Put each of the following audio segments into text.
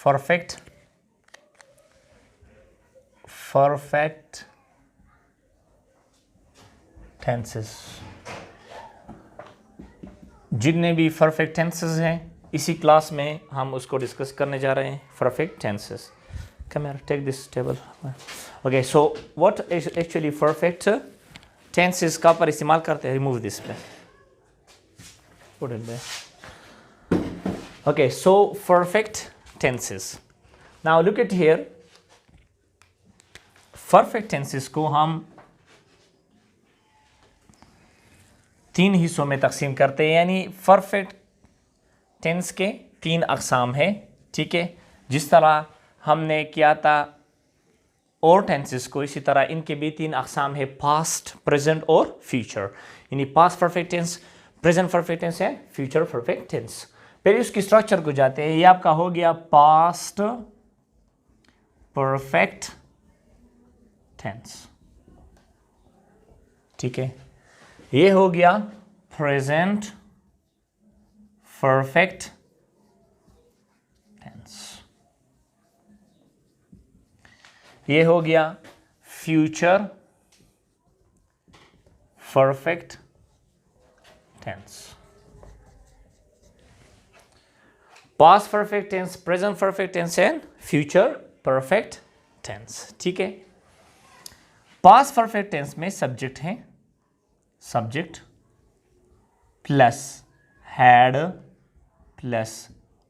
Perfect tenses, जितने भी perfect tenses हैं इसी क्लास में हम उसको डिस्कस करने जा रहे हैं. Perfect tenses. Come here, take this table. Okay, so what is actually perfect tenses का पर इस्तेमाल करते हैं? Remove this पे. Put it there. Okay, so perfect tenses. Now look at here. Perfect tenses को हम 3 हिस्सों में तकसीम करते हैं, यानी परफेक्ट टेंस के 3 अक़साम हैं. ठीक है, जिस तरह हमने किया था और टेंसेस को, इसी तरह इनके भी 3 अक़साम है, पास्ट, प्रेजेंट और फ्यूचर. यानी past perfect tense, present perfect tense है, फ्यूचर परफेक्ट टेंस. पहले उसकी स्ट्रक्चर को जाते हैं. ये आपका हो गया पास्ट परफेक्ट टेंस. ठीक है, ये हो गया प्रेजेंट परफेक्ट टेंस. ये हो गया future perfect tense. Past perfect tense, present perfect tense and future perfect tense. ठीक है, पास्ट परफेक्ट टेंस में सब्जेक्ट है, subject plus had plus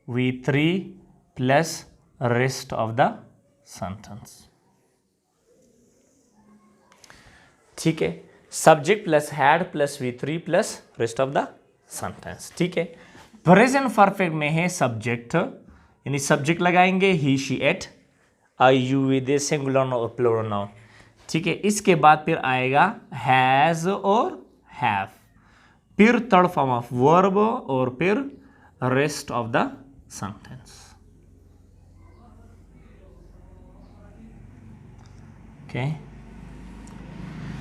V3 plus rest of the sentence. ठीक है, subject plus had plus V3 plus rest of the sentence. ठीक है, present perfect में है सब्जेक्ट, यानी सब्जेक्ट लगाएंगे ही, she, it, I, you with singular और प्लूरल नाउन. ठीक है, इसके बाद फिर आएगा हैज और हैव, फिर थर्ड फॉर्म ऑफ वर्ब और फिर rest of the sentence. Okay,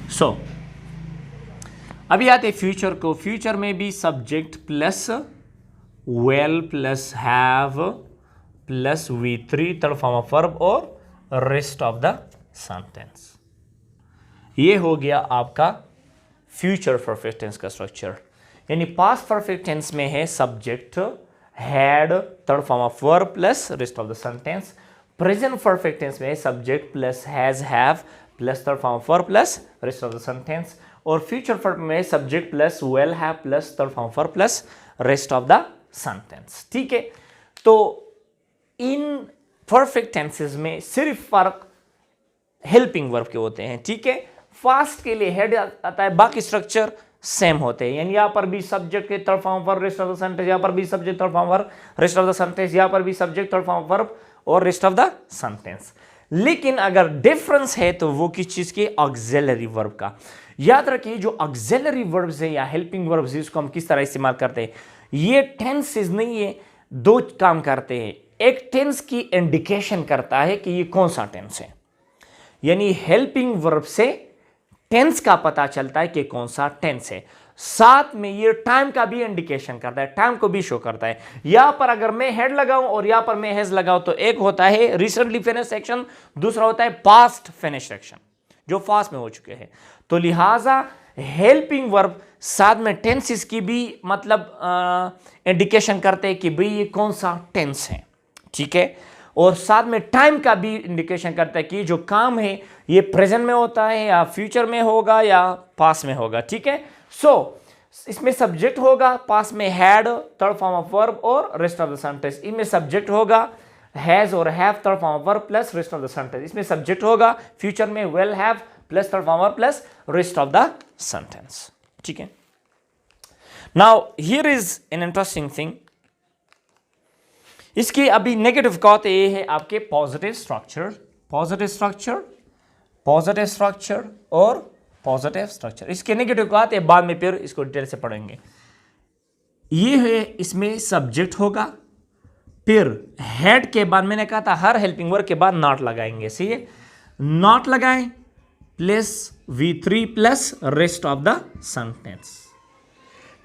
so अभी आते फ्यूचर को. फ्यूचर में भी subject plus will plus have plus V3 third form of verb और रेस्ट ऑफ द सेंटेंस. ये हो गया आपका फ्यूचर परफेक्ट टेंस का स्ट्रक्चर. यानी पास्ट परफेक्ट टेंस में है subject, had, third form of verb plus rest of the sentence. Present perfect tense में है subject plus has, have plus third form of verb plus rest of the sentence. और future perfect में subject plus well have plus third form of verb plus rest of the sentence. ठीक है, तो in perfect tenses में सिर्फ फर्क helping verb के होते हैं. ठीक है, फास्ट के लिए हेड आता है, बाकी स्ट्रक्चर सेम होते हैं. यानी यहां पर भी सब्जेक्ट के third form verb rest of the sentence, यहां पर भी subject third form verb rest of the sentence, यहां पर भी सब्जेक्ट थर्ड फॉर्म वर्ब और रेस्ट ऑफ द सेंटेंस. लेकिन अगर डिफरेंस है तो वो किस चीज के? ऑक्सिलरी वर्ब का. याद रखिए, जो ऑक्सिलरी वर्ब्स है या हेल्पिंग वर्ब्स है उसको हम किस तरह इस्तेमाल करते हैं. ये टेंसेस नहीं है, 2 काम करते हैं. एक टेंस की इंडिकेशन करता है कि ये कौन सा टेंस है, यानी हेल्पिंग वर्ब से टेंस का पता चलता है कि कौन सा टेंस है. साथ में ये टाइम का भी इंडिकेशन करता है, टाइम को भी शो करता है. यहां पर अगर मैं हेड लगाऊं और यहां पर मैं हैज लगाऊं तो एक होता है रिसेंटली फिनिश्ड एक्शन, दूसरा होता है पास्ट फिनिश्ड एक्शन जो फास्ट में हो चुके हैं. तो लिहाजा हेल्पिंग वर्ब साथ में टेंसेस की भी मतलब इंडिकेशन करते हैं कि भाई ये कौन सा टेंस है. ठीक है, और साथ में टाइम का भी इंडिकेशन करता है कि जो काम है ये प्रेजेंट में होता है या फ्यूचर में होगा या पास्ट में होगा. ठीक है, सो इसमें सब्जेक्ट होगा, पास्ट में had third form of verb और रेस्ट ऑफ द सेंटेंस. इसमें सब्जेक्ट होगा हैज और have third form of verb plus rest of the sentence. इसमें सब्जेक्ट होगा फ्यूचर में will have plus third form of plus rest of the sentence. ठीक है, now here is an interesting thing. इसकी अभी negative का होते ये है आपके positive structure, positive structure, positive structure और पॉजिटिव स्ट्रक्चर. इसके नेगेटिव का आते हैं बाद में, फिर इसको डिटेल से पढ़ेंगे. ये है, इसमें सब्जेक्ट होगा, फिर हेड के बाद मैंने कहा था हर हेल्पिंग वर्ब के बाद नॉट लगाएंगे. सही है, नॉट लगाएं plus V3 plus rest of the sentence.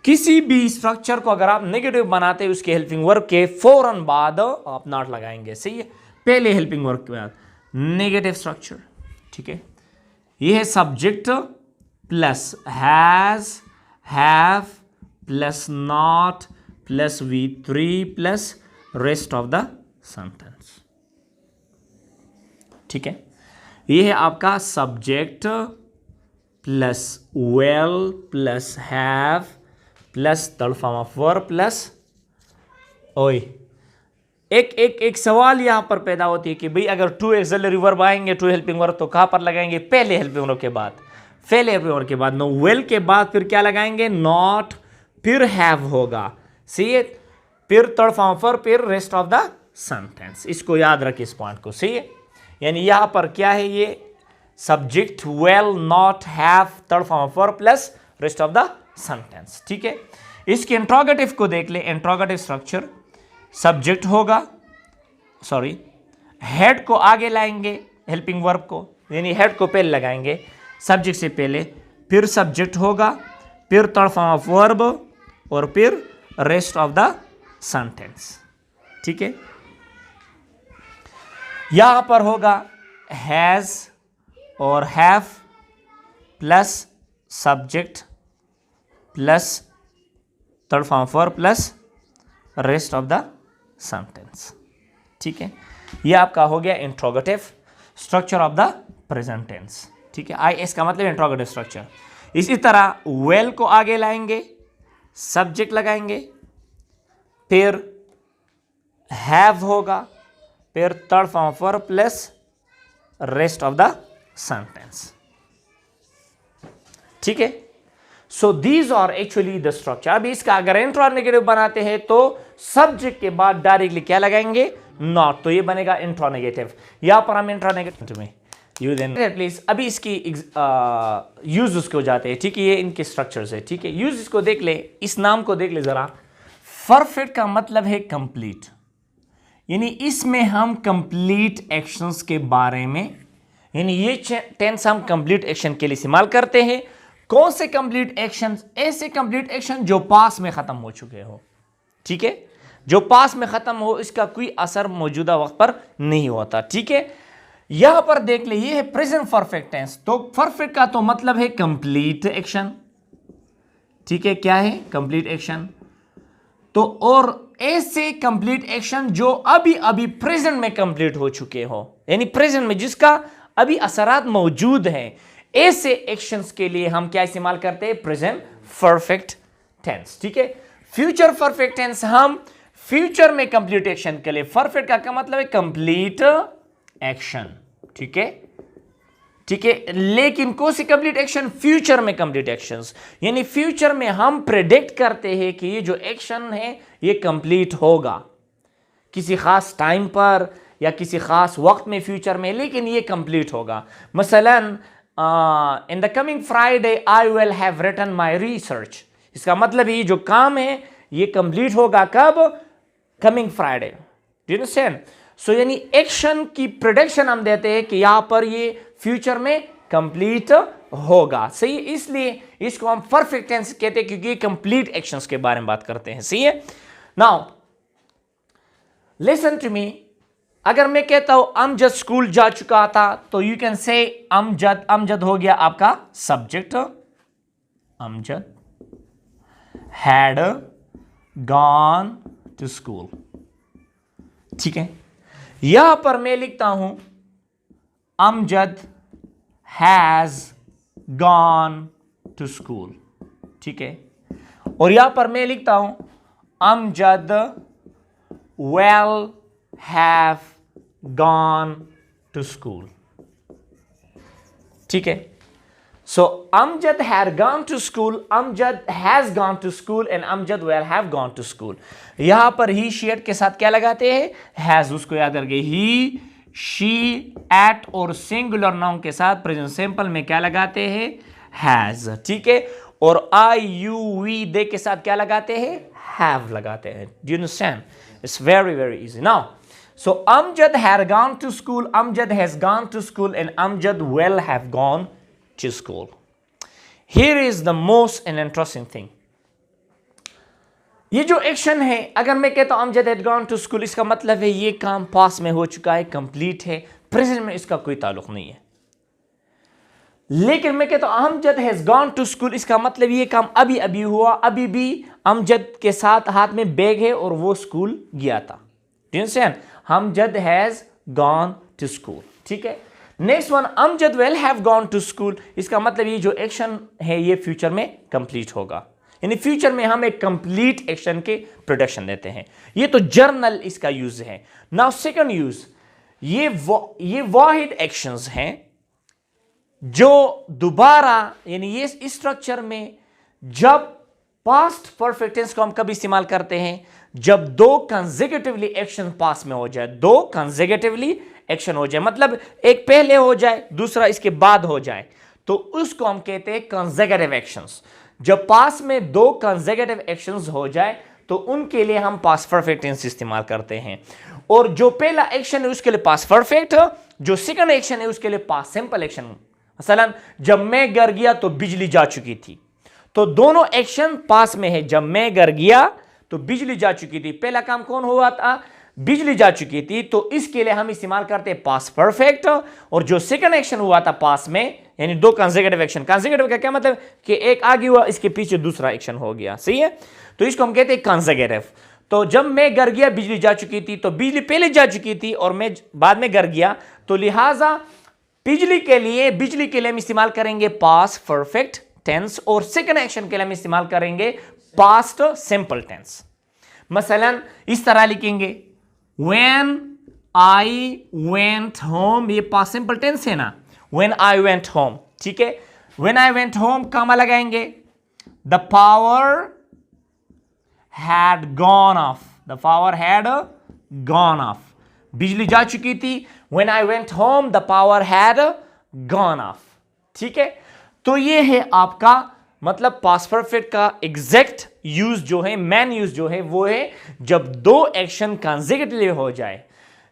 किसी भी स्ट्रक्चर को अगर आप नेगेटिव बनाते हैं उसके हेल्पिंग वर्ब के फौरन बाद आप नॉट लगाएंगे, सही है, पहले हेल्पिंग वर्ब के बाद नेगेटिव स्ट्रक्चर, ठीक है। ये है subject plus has, have plus not plus V3 plus rest of the sentence, ठीक है। ये है आपका subject plus will plus have plus third form of verb plus ओए। एक सवाल यहां पर पैदा होती है कि भाई अगर टू एक्सिलरी वर्ब आएंगे, टू हेल्पिंग वर्ब, तो कहां पर लगाएंगे? पहले हेल्पिंग वर्ब के बाद, पहले हेल्पिंग वर्ब के बाद नो वेल के बाद फिर क्या लगाएंगे? नॉट, फिर हैव होगा, सही है, फिर थर्ड फॉर्म ऑफ वर्ब, फिर रेस्ट ऑफ द सेंटेंस। इसको याद रखिए इस पॉइंट को, सही है। यानी यहां पर क्या है? ये subject well not have third form of verb plus rest of the sentence, ठीक है। इसके इंट्रोगेटिव को देख ले। इंट्रोगेटिव स्ट्रक्चर सब्जेक्ट होगा, सॉरी, हेड को आगे लाएंगे हेल्पिंग वर्ब को, यानी हेड को पहले लगाएंगे सब्जेक्ट से पहले, फिर सब्जेक्ट होगा, फिर थर्ड फॉर्म ऑफ वर्ब और फिर रेस्ट ऑफ द सेंटेंस, ठीक है। यहां पर होगा हैज और have plus subject plus third form of verb plus rest of the sentence, ठीक है। यह आपका हो गया interrogative structure of the present tense, ठीक है। आई इसका मतलब इंट्रोगेटिव स्ट्रक्चर। इसी तरह वेल को आगे लाएंगे, सब्जेक्ट लगाएंगे, फिर हैव होगा, फिर third form of verb plus rest of the sentence, ठीक है। So these are actually the structure. अभी इसका अगर इंट्रोनेगेटिव बनाते हैं तो सब्जेक्ट के बाद डायरेक्टली क्या लगाएंगे? नॉट, तो ये बनेगा इंट्रोनेगेटिव। यहां पर हम इंट्रोनेगेटिव में यूज प्लीज। अभी इसकी यूज उसको जाते हैं, ठीक है। ये इनके स्ट्रक्चर्स है, ठीक है। यूज इसको देख ले, इस नाम को देख ले जरा। परफेक्ट का मतलब है कंप्लीट, यानी इसमें हम कंप्लीट एक्शंस के बारे में, यानी ये टेंस हम कंप्लीट एक्शन के लिए इस्तेमाल करते हैं। कौन से कंप्लीट एक्शन? ऐसे कंप्लीट एक्शन जो पास में खत्म हो चुके हो, ठीक है, जो पास में खत्म हो, इसका कोई असर मौजूदा वक्त पर नहीं होता, ठीक है। यहां पर देख ले, ये है प्रेजेंट परफेक्ट टेंस, तो परफेक्ट का तो मतलब है कंप्लीट एक्शन, ठीक है। क्या है? Complete action. तो और ऐसे कंप्लीट एक्शन जो अभी अभी प्रेजेंट में कंप्लीट हो चुके हो, यानी प्रेजेंट में जिसका अभी असरात मौजूद हैं, ऐसे एक्शंस के लिए हम क्या इस्तेमाल करते हैं? प्रेजेंट परफेक्ट टेंस, ठीक है। फ्यूचर परफेक्ट टेंस हम फ्यूचर में कंप्लीट एक्शन के लिए, परफेक्ट का क्या मतलब है? कंप्लीट एक्शन, ठीक है, ठीक है। लेकिन कौन सी कंप्लीट एक्शन? फ्यूचर में कंप्लीट एक्शंस, यानी फ्यूचर में हम प्रेडिक्ट करते हैं कि ये जो एक्शन है ये कंप्लीट होगा किसी खास टाइम पर या किसी खास वक्त में फ्यूचर में, लेकिन ये कंप्लीट होगा। मसलन in the coming Friday I will have written my research, इसका मतलब ये जो काम है ये कंप्लीट होगा कब? Coming Friday, do you understand? So यानी एक्शन की प्रेडिक्शन हम देते हैं कि यहां पर ये फ्यूचर में कंप्लीट होगा, सही है। इसलिए इसको हम परफेक्ट टेंस कहते हैं क्योंकि कंप्लीट एक्शंस के बारे में बात करते हैं, सही है। नाउ लिसन टू मी, अगर मैं कहता हूं अमजद स्कूल जा चुका था, तो you can say Amjad. Amjad हो गया आपका subject, Amjad had gone to school, ठीक है। यहां पर मैं लिखता हूं Amjad has gone to school, ठीक है। और यहां पर मैं लिखता हूं Amjad will have gone to school, ठीक है। So Amjad had gone to school, Amjad has gone to school and Amjad will have gone to school. यहां पर ही शी के साथ क्या लगाते हैं? हैज, उसको याद करके। ही, शी, एट और सिंगुलर नाउन के साथ प्रेजेंट सिंपल में क्या लगाते हैं? हैज, ठीक है। और आई, यू, वी, दे के साथ क्या लगाते हैं? हैव लगाते हैं। Do you understand? It's very very easy. Now so Amjad had gone to school, Amjad has gone to school and Amjad will have gone to school. Here is the most interesting thing. ये जो action है, अगर मैं कहता हूं Amjad had gone to school, इसका मतलब है ये काम पास में हो चुका है, कंप्लीट है, प्रेजेंट में इसका कोई ताल्लुक नहीं है। लेकिन मैं कहता हूं Amjad has gone to school, इसका मतलब ये काम अभी अभी हुआ, अभी भी अमजद के साथ हाथ में बैग है और वो स्कूल गया था। Amjad has gone to school, ठीक है। Next one, Amjad will have gone to school, इसका मतलब ये जो एक्शन है ये फ्यूचर में कंप्लीट होगा, यानी फ्यूचर में हम एक कंप्लीट एक्शन के प्रोडक्शन देते हैं। ये तो जर्नल इसका यूज है। नाउ सेकंड यूज, ये वाहिद एक्शंस हैं जो दोबारा, यानी ये स्ट्रक्चर में जब पास्ट परफेक्ट टेंस को हम कब इस्तेमाल करते हैं, जब दो कंसेक्यूटिवली एक्शन पास में हो जाए, दो कंसेक्यूटिवली एक्शन हो जाए, मतलब एक पहले हो जाए दूसरा इसके बाद हो जाए, तो उसको हम कहते हैं कंसेक्यूटिव एक्शंस। जब पास में दो कंसेक्यूटिव एक्शंस हो जाए तो उनके लिए हम पास्ट परफेक्ट टेंस इस्तेमाल करते हैं। और जो पहला एक्शन है उसके लिए पास्ट परफेक्ट, जो सेकंड एक्शन है उसके लिए पास्ट सिंपल एक्शन। मसलन जब मैं घर गया तो बिजली जा चुकी थी, तो दोनों एक्शन पास में है। जब मैं घर गया तो बिजली जा चुकी थी, पहला काम कौन हुआ था, बिजली जा चुकी थी, तो इसके लिए हम इस्तेमाल करते हैं पास्ट परफेक्ट। और जो सेकंड एक्शन हुआ था पास में, यानी दो कंसेक्यूटिव एक्शन, कंसेक्यूटिव का क्या मतलब कि एक आगे हुआ इसके पीछे दूसरा एक्शन हो गया, सही है, तो इसको हम कहते हैं कंसेक्यूटिव। तो जब मैं घर गया बिजली जा चुकी थी, तो बिजली पहले जा चुकी थी और मैं बाद में घर गया, तो लिहाजा बिजली के लिए हम इस्तेमाल करेंगे पास्ट परफेक्ट टेंस, और सेकंड एक्शन के लिए हम इस्तेमाल करेंगे पास्ट सिंपल टेंस। मसलन इस तरह लिखेंगे, when I went home, ये पास्ट सिंपल टेंस है ना, when I went home, ठीक है। when I went home कामा लगाएंगे, the power had gone off, the power had gone off, बिजली जा चुकी थी, when I went home the power had gone off, ठीक है। तो ये है आपका मतलब पास्ट परफेक्ट का एग्जैक्ट यूज जो है, मैन यूज जो है वो है जब दो एक्शन कंसेक्यूटिवली हो जाए।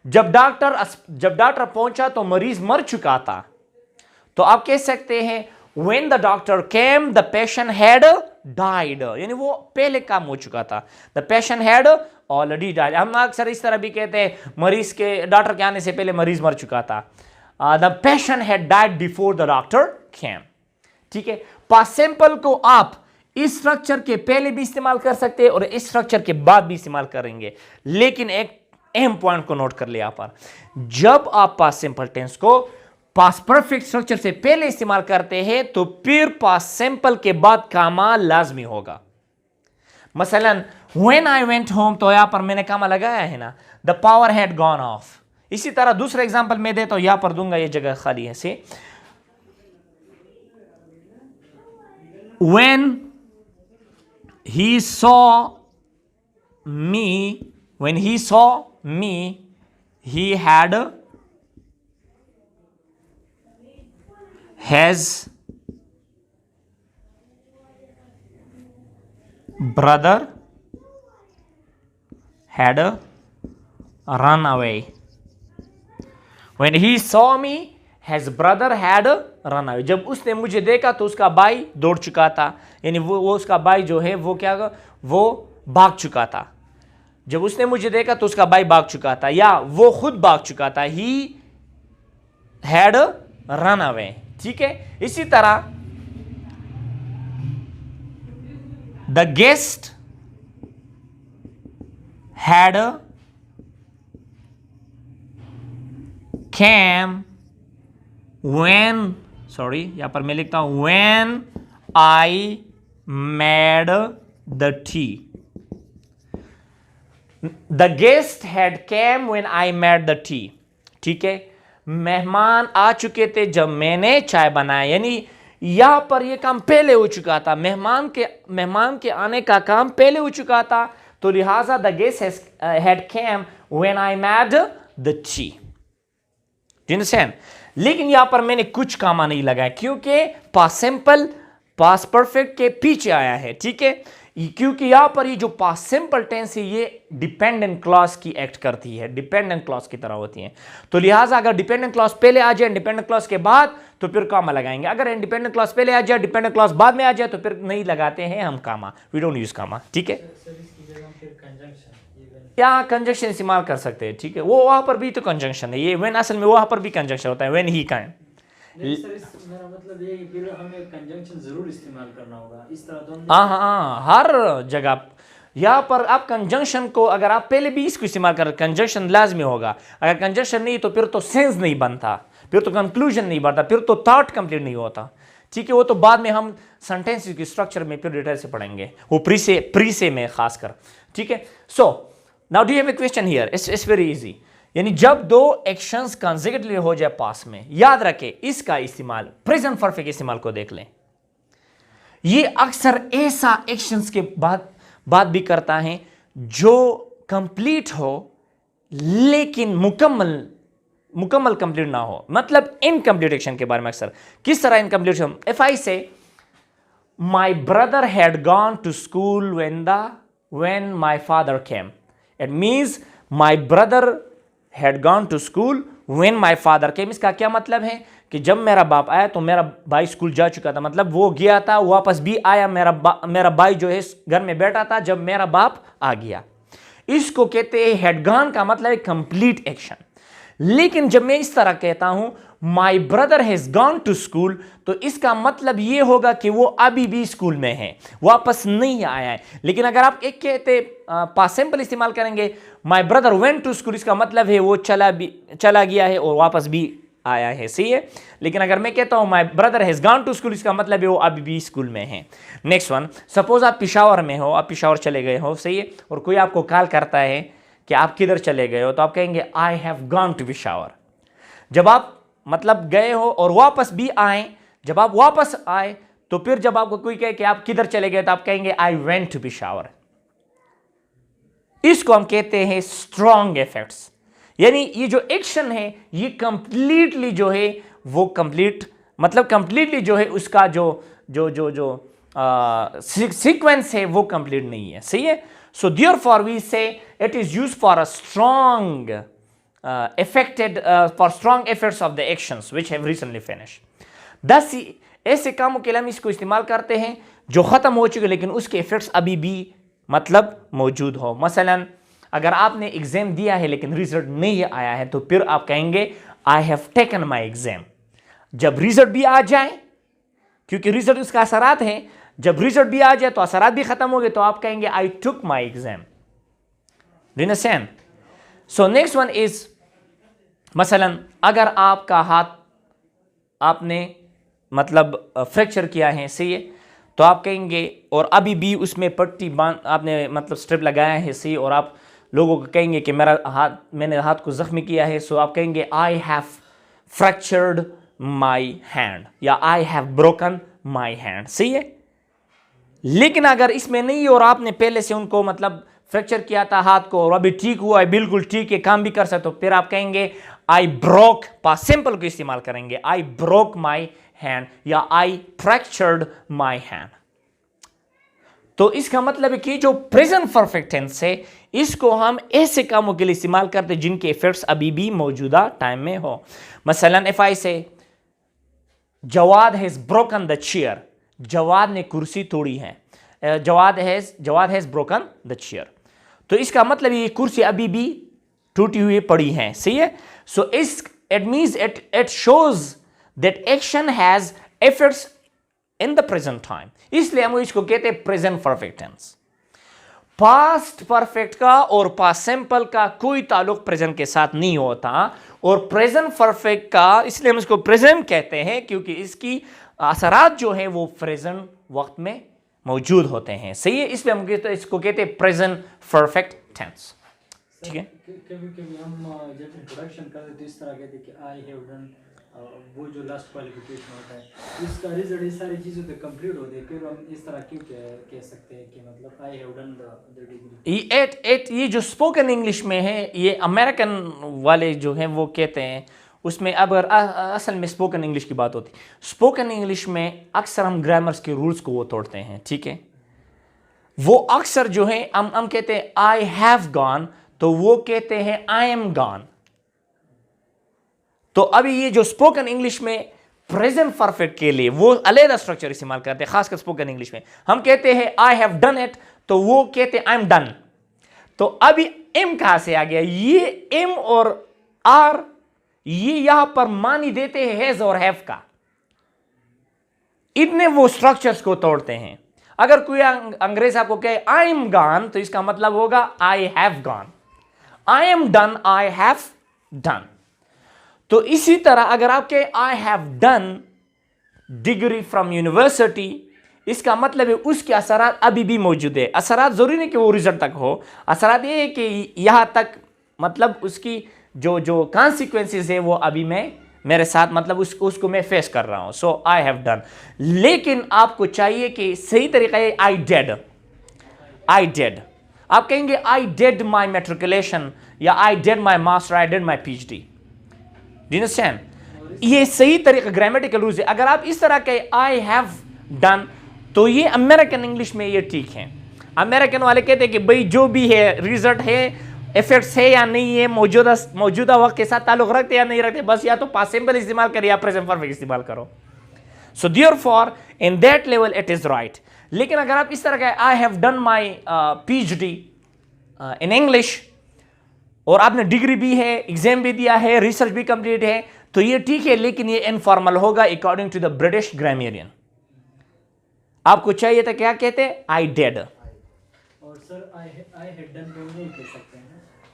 जब डॉक्टर पहुंचा तो मरीज मर चुका था, तो आप कह सकते हैं when the doctor came the patient had died, यानी वो पहले काम हो चुका था, the patient had already died। हम अक्सर इस तरह भी कहते हैं मरीज के डॉक्टर के आने से पहले मरीज मर चुका था, the patient had died before the doctor came, ठीक है। पास्ट सिंपल को आप इस स्ट्रक्चर के पहले भी इस्तेमाल कर सकते हैं और इस स्ट्रक्चर के बाद भी इस्तेमाल करेंगे, लेकिन एक अहम पॉइंट को नोट कर लिया पर, जब आप पास्ट सिंपल टेंस को पास्ट परफेक्ट स्ट्रक्चर से पहले इस्तेमाल करते हैं तो फिर पास्ट सिंपल के बाद कामा लाजमी होगा। मसलन when I went home, तो यहां पर मैंने कामा लगाया है ना, the power had gone off। इसी तरह दूसरा एग्जांपल मैं देता हूं, यहां पर दूंगा, ये जगह खाली है से, when he saw me, he had his brother had run away। when he saw me his brother had run away, जब उसने मुझे देखा तो उसका भाई दौड़ चुका था, यानी वो उसका भाई जो है वो क्या, वो भाग चुका था। जब उसने मुझे देखा तो उसका भाई भाग चुका था, या वो खुद भाग चुका था, he had run away, ठीक है। इसी तरह the guest had came यहां पर मैं लिखता हूं when I made the tea। The guest had came when I made the tea, ठीक है। मेहमान आ चुके थे जब मैंने चाय बनाया, यानी यहां पर यह काम पहले हो चुका था, मेहमान के आने का काम पहले हो चुका था, तो लिहाजा the guest had came when I made the tea। Do you understand? लेकिन यहां पर मैंने कुछ कामा नहीं लगाया क्योंकि पास्ट सिंपल पास्ट परफेक्ट के पीछे आया है, ठीक है। क्योंकि यहां पर ये जो पास्ट सिंपल टेंस है ये डिपेंडेंट क्लॉज की एक्ट करती है, डिपेंडेंट क्लॉज की तरह होती है, तो लिहाजा अगर डिपेंडेंट क्लॉज पहले आ जाए इंडिपेंडेंट क्लॉज के बाद तो फिर कामा लगाएंगे, अगर इंडिपेंडेंट क्लॉज पहले आ जाए डिपेंडेंट क्लॉज बाद में आ जाए तो फिर नहीं लगाते हैं हम कामा, वी डोंट यूज कामा, ठीक है। यहाँ कंजंक्शन इस्तेमाल कर सकते हैं, ठीक है, वो वहाँ पर भी तो कंजंक्शन है, ये व्हेन असल में वहाँ पर भी कंजंक्शन होता है, व्हेन ही काइंड। मेरा मतलब ये है कि फिर हमें कंजंक्शन जरूर इस्तेमाल करना होगा, इस तरह दोनों। हाँ, हर जगह यहाँ पर आप कंजंक्शन को, अगर आप पहले भी इसको इस्तेमाल कर, कंजंक्शन लाजमी होगा, अगर कंजंक्शन नहीं तो फिर तो सेंस नहीं बनता, फिर तो कंक्लूजन नहीं बनता, फिर तो थॉट कंप्लीट नहीं होता, ठीक है। वो तो बाद में हम सेंटेंस की स्ट्रक्चर में फिर डिटेल से पढ़ेंगे, वो प्री से में खासकर, ठीक है। So now do you have a question here, it's very easy. यानी जब दो एक्शंस कंसेक्यूटिवली हो जाए पास में, याद रखें इसका इस्तेमाल, प्रेजेंट परफेक्ट इस्तेमाल को देख लें, ये अक्सर ऐसा एक्शंस के बाद बात भी करता है जो कंप्लीट हो लेकिन मुकम्मल कंप्लीट ना हो, मतलब इनकम्प्लीट एक्शन के बारे में अक्सर। किस तरह incomplete? If I say my brother had gone to school when my father came, it means my brother had gone to school when my father came। इसका क्या मतलब है कि जब मेरा बाप आया तो मेरा भाई स्कूल जा चुका था, मतलब वो गया था वापस भी आया, मेरा भाई जो है घर में बैठा था जब मेरा बाप आ गया। इसको कहते हैं हैड गॉन, का मतलब है कंप्लीट एक्शन। लेकिन जब मैं इस तरह कहता हूं my brother has gone to school, तो इसका मतलब यह होगा कि वो अभी भी स्कूल में है, वापस नहीं आया है। लेकिन अगर आप एक कहते पास्ट सिंपल इस्तेमाल करेंगे, my brother went to school, इसका मतलब है वो चला गया है और वापस भी आया है, सही है। लेकिन अगर मैं कहता हूं my brother has gone to school, इसका मतलब है वो अभी भी स्कूल में है। नेक्स्ट वन, सपोज आप पिशावर में हो, आप पिशावर चले गए हो, सही है, और कोई आपको कॉल करता है कि आप किधर चले गए हो, तो आप कहेंगे I have gone to Peshawar. जब आप मतलब गए हो और वापस भी आए, जब आप वापस आए तो फिर जब आपको कोई कहे कि आप किधर चले गए तो आप कहेंगे आई वेंट टू पिशावर। इसको हम कहते हैं स्ट्रॉन्ग इफेक्ट्स। यानी ये जो एक्शन है ये कंप्लीटली जो है वो कंप्लीटली जो है उसका जो सीक्वेंस है वो कंप्लीट नहीं है, सही है। सो देयरफॉर वी से it is used for a strong for strong efforts of the actions which have recently finished। 10 ऐसे कामों के लिए हम इसको इस्तेमाल करते हैं जो खत्म हो चुके लेकिन उसके इफेक्ट्स अभी भी मतलब मौजूद हो। मसलन अगर आपने एग्जाम दिया है लेकिन रिजल्ट नहीं आया है तो फिर आप कहेंगे I have taken my exam. जब रिजल्ट भी आ जाए, क्योंकि रिजल्ट उसका असरात है, जब रिजल्ट भी आ जाए तो असरात भी खत्म हो गए तो आप कहेंगे I took my exam. Do you understand? So next one is, मसलन अगर आपका हाथ आपने मतलब फ्रैक्चर किया है, सही है, तो आप कहेंगे और अभी भी उसमें पट्टी आपने मतलब स्ट्रिप लगाया है, सही, और आप लोगों को कहेंगे कि मैंने हाथ को जख्मी किया है, सो आप कहेंगे I have fractured my hand या I have broken my hand, सही है। लेकिन अगर इसमें नहीं और आपने पहले से उनको मतलब फ्रैक्चर किया था हाथ को और अभी ठीक हुआ है, बिल्कुल ठीक है, काम भी कर सकते, तो फिर आप कहेंगे आई ब्रोक, पास्ट सिंपल को इस्तेमाल करेंगे, आई ब्रोक माई हैंड या आई फ्रैक्चर्ड माई हैंड। तो इसका मतलब है कि जो प्रेजेंट परफेक्ट टेंस है इसको हम ऐसे कामों के लिए इस्तेमाल करते हैं जिनके इफेक्ट्स अभी भी मौजूदा टाइम में हो। मसलन if I say Jawad has broken the chair, Jawad ने कुर्सी तोड़ी है, Jawad has broken the chair, तो इसका मतलब ये कुर्सी अभी भी टूटी हुई पड़ी है, सही है। So it means it shows that action has efforts in the present time, इसलिए हम इसको कहते हैं present perfect tense. Past perfect का और पास्ट सिंपल का कोई ताल्लुक प्रेजेंट के साथ नहीं होता, और प्रेजेंट परफेक्ट का इसलिए हम इसको प्रेजेंट कहते हैं क्योंकि इसकी असरात जो है वो प्रेजेंट वक्त में मौजूद होते हैं, सही है, इसलिए हम इसको कहते हैं प्रेजेंट परफेक्ट टेंस, ठीक है। कभी हम जब इंट्रोडक्शन करते तो इस तरह कहते कि आई हैव डन, वो जो लास्ट क्वालिफिकेशन होता है इसका रिजल्ट ये सारी चीज़ों पे कंप्लीट होते हैं, फिर हम इस तरह क्यों कह सकते हैं कि मतलब I have done the degree. ये जो स्पोकन इंग्लिश में है, ये अमेरिकन वाले जो हैं वो कहते हैं, उसमें अब असल में स्पोकन इंग्लिश की बात होती है, स्पोकन इंग्लिश में अक्सर हम ग्रामर्स के रूल्स को वो तोड़ते हैं, ठीक है। वो अक्सर जो है हम कहते हैं आई हैव गॉन, तो वो कहते हैं आई एम गॉन। तो अभी ये जो स्पोकन इंग्लिश में प्रेजेंट परफेक्ट के लिए वो अलग स्ट्रक्चर इस्तेमाल करते हैं, खासकर स्पोकन इंग्लिश में हम कहते हैं आई हैव डन इट, तो वो कहते हैं आई एम डन, तो अभी एम कहां से आ गया? ये एम और आर ये यहां पर मानी देते हैं हैज और हैव का, इतने वो स्ट्रक्चर्स को तोड़ते हैं। अगर कोई अंग्रेज आपको कहे आई एम गॉन, तो इसका मतलब होगा आई have gone. I am done, I have done. तो इसी तरह अगर आप कहे I have done degree from university, इसका मतलब है उसके असरात अभी भी मौजूद है। असरात जरूरी नहीं कि वो रिजल्ट तक हो, असरात ये है कि यहां तक मतलब उसकी जो कॉन्सिक्वेंसेस है वो अभी मैं मेरे साथ मतलब उसको मैं फेस कर रहा हूं। सो आई हैव डन। लेकिन आपको चाहिए कि सही तरीका है आई डेड। आई डेड आप कहेंगे आई डेड माई मेट्रिकुलेशन या I did my master, I did my PhD। Do you understand? ये सही तरीका ग्रामेटिकल रूल्स है। अगर आप इस तरह के आई हैव डन, तो ये अमेरिकन इंग्लिश में ये ठीक है। अमेरिकन वाले कहते हैं कि भाई जो भी है रिजल्ट है, इफेक्ट्स है या नहीं है, मौजूदा वक्त के साथ ताल्लुक रखते या नहीं रखते, बस या तो पास्ट सिंपल इस्तेमाल करो या प्रेजेंट परफेक्ट इस्तेमाल करो। So therefore in that level it is right. लेकिन अगर आप इस तरह का I have done my PhD in English और आपने डिग्री भी है, एग्जाम भी दिया है, रिसर्च भी कंप्लीट है, तो ये ठीक है, लेकिन ये इनफॉर्मल होगा according to the British grammarian. आपको चाहिए था क्या कहते हैं? I did. और सर आई हैड डन तो नहीं कह सकते हैं?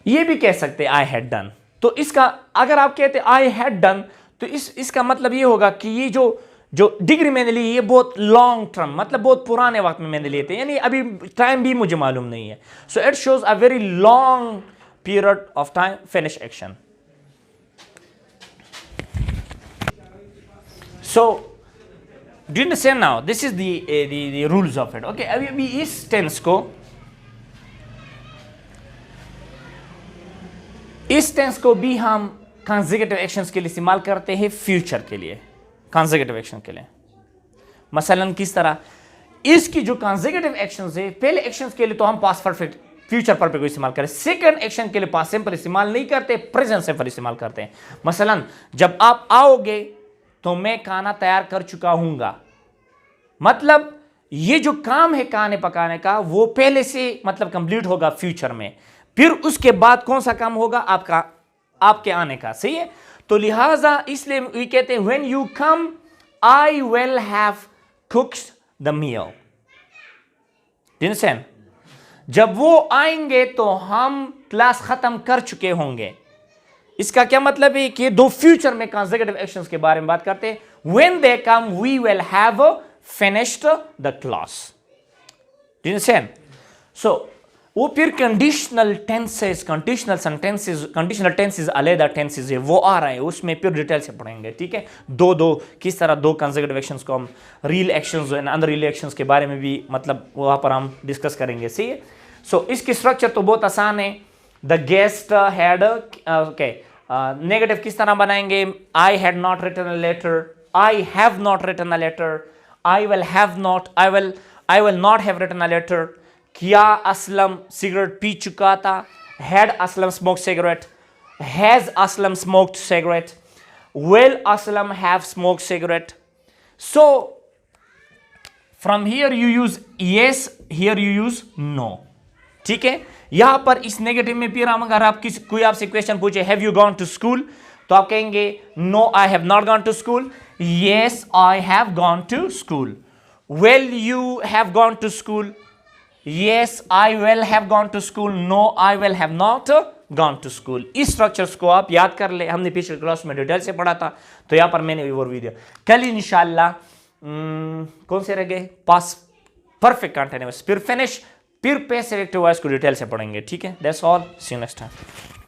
ये भी कह सकते हैं आई हैड डन। तो इसका अगर आप कहते आई हैड डन, तो इसका मतलब ये होगा कि ये जो डिग्री मैंने ली ये बहुत लॉन्ग टर्म मतलब बहुत पुराने वक्त में मैंने लिए थे, यानी अभी टाइम भी मुझे मालूम नहीं है। So it shows a very long period of time finish action. So do you understand now? This is the rules of it. Okay, अभी इस टेंस को भी हम कंसेक्यूटिव एक्शंस के लिए इस्तेमाल करते हैं, फ्यूचर के लिए, कंसेक्यूटिव एक्शन के लिए। मसलन किस तरह? इसकी जो कंसेक्यूटिव एक्शंस है, पहले एक्शंस के लिए तो हम पास्ट परफेक्ट फ्यूचर परफेक्ट को इस्तेमाल करें, सेकंड एक्शन के लिए पास्ट सिंपल इस्तेमाल नहीं करते, प्रेजेंट सिंपल इस्तेमाल करते हैं। मसलन जब आप आओगे तो मैं खाना तैयार कर चुका हूंगा, मतलब ये जो काम है खाने पकाने का वो पहले से मतलब कंप्लीट होगा फ्यूचर में, फिर उसके बाद कौन सा काम होगा? आपके आने का। सही है? तो लिहाजा इसलिए ये कहते हैं when you come I will have cooked the meal. Understand? जब वो आएंगे तो हम क्लास खत्म कर चुके होंगे। इसका क्या मतलब है कि दो फ्यूचर में कंसेक्यूटिव एक्शंस के बारे में बात करते हैं। When they come we will have finished the class. Do you understand? So वो फिर कंडीशनल टेंसेस, कंडीशनल टेंसेस अलग टेंसेस है, वो आ रहे हैं, उसमें फिर डिटेल से पढ़ेंगे। ठीक है? दो किस तरह दो कंसेक्यूटिव एक्शंस को हम real actions and unreal real actions के बारे में भी मतलब वहां पर हम डिस्कस करेंगे। सही है? सो इसकी स्ट्रक्चर तो बहुत आसान है। The guest had, okay, negative किस तरह बनाएंगे? I had not written a letter, I have not written a letter, I will have not, I will not have written a letter. क्या असलम सिगरेट पी चुका था? Had Aslam smoked cigarette, has Aslam smoked cigarette, will Aslam have smoked cigarette. So from here you use yes, here you use no. ठीक है? यहां पर इस negative में फिर हम अगर आप कोई आपसे क्वेश्चन पूछे have you gone to school, तो आप कहेंगे no I have not gone to school, yes I have gone to school. Will you have gone to school? Yes, I will have gone to school. No, I will have not gone to school. इस structures को आप याद कर ले, हमने पिछले class में detail से पढ़ा था, तो यहाँ पर मैंने वो वीडियो कल इंशाल्लाह कौन से रह गए? पास्ट परफेक्ट कंटिन्यूअस, फिर फिनिश, फिर पैसिव एक्टिव वॉइस को डिटेल से पढ़ेंगे। ठीक है? That's all, see you next time.